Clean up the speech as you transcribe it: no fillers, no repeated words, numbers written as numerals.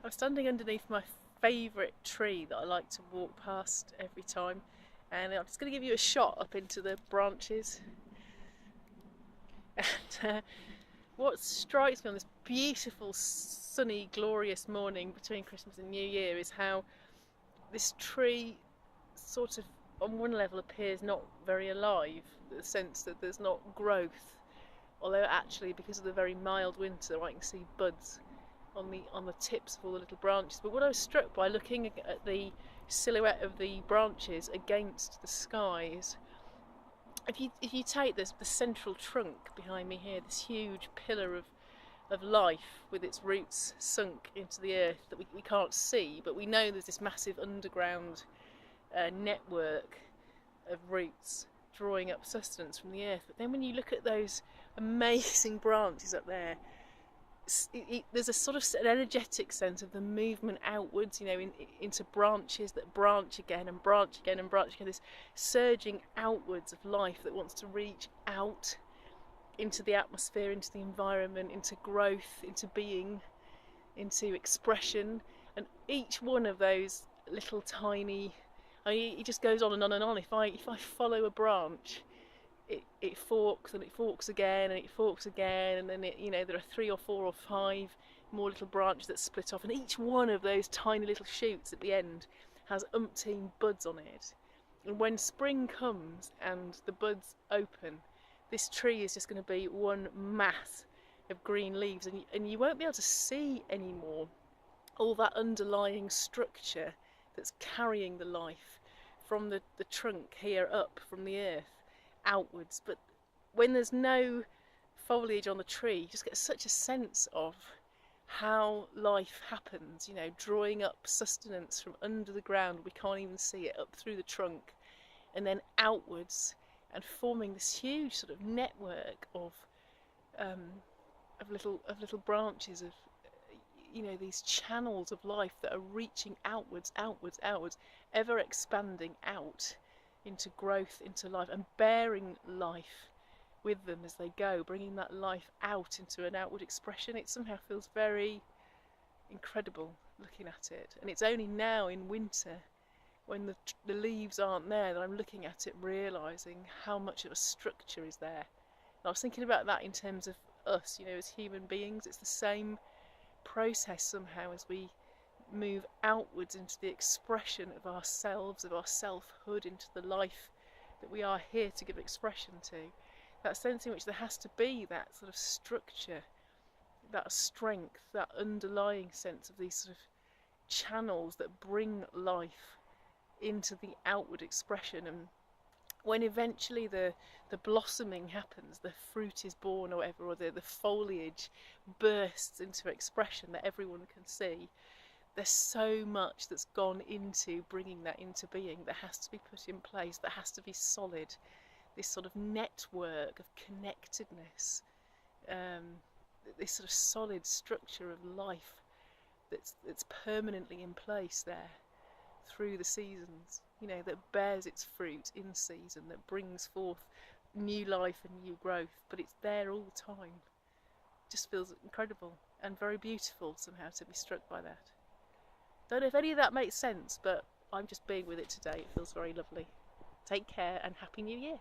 I'm standing underneath my favourite tree that I like to walk past every time, and I'm just going to give you a shot up into the branches. And what strikes me on this beautiful, sunny, glorious morning between Christmas and New Year is how this tree sort of, on one level, appears not very alive, in the sense that there's not growth, although actually because of the very mild winter I can see buds on the tips of all the little branches. But what I was struck by looking at the silhouette of the branches against the skies, if you take the central trunk behind me here, this huge pillar of life with its roots sunk into the earth that we can't see, but we know there's this massive underground network of roots drawing up sustenance from the earth. But then when you look at those amazing branches up there, there's a sort of an energetic sense of the movement outwards, into branches that branch again and branch again and branch again, this surging outwards of life that wants to reach out into the atmosphere, into the environment, into growth, into being, into expression. And each one of those little tiny, it just goes on and on and on. If I follow a branch, it forks and it forks again and it forks again, and then there are 3 or 4 or 5 more little branches that split off, and each one of those tiny little shoots at the end has umpteen buds on it. And when spring comes and the buds open, this tree is just going to be one mass of green leaves, and you won't be able to see anymore all that underlying structure that's carrying the life from the trunk here up from the earth outwards. But when there's no foliage on the tree, you just get such a sense of how life happens, drawing up sustenance from under the ground, we can't even see it, up through the trunk and then outwards, and forming this huge sort of network of little branches of these channels of life that are reaching outwards, ever expanding out into growth, into life, and bearing life with them as they go, bringing that life out into an outward expression. It somehow feels very incredible looking at it, and it's only now in winter, when the leaves aren't there, that I'm looking at it, realising how much of a structure is there. And I was thinking about that in terms of us, as human beings. It's the same process somehow as we move outwards into the expression of ourselves, of our selfhood, into the life that we are here to give expression to. That sense in which there has to be that sort of structure, that strength, that underlying sense of these sort of channels that bring life into the outward expression. And when eventually the blossoming happens, the fruit is born or whatever, or the foliage bursts into expression that everyone can see, there's so much that's gone into bringing that into being, that has to be put in place, that has to be solid. This sort of network of connectedness, this sort of solid structure of life that's permanently in place there through the seasons, that bears its fruit in season, that brings forth new life and new growth, but it's there all the time. It just feels incredible and very beautiful somehow to be struck by that. Don't know if any of that makes sense, but I'm just being with it today. It feels very lovely. Take care and Happy New Year.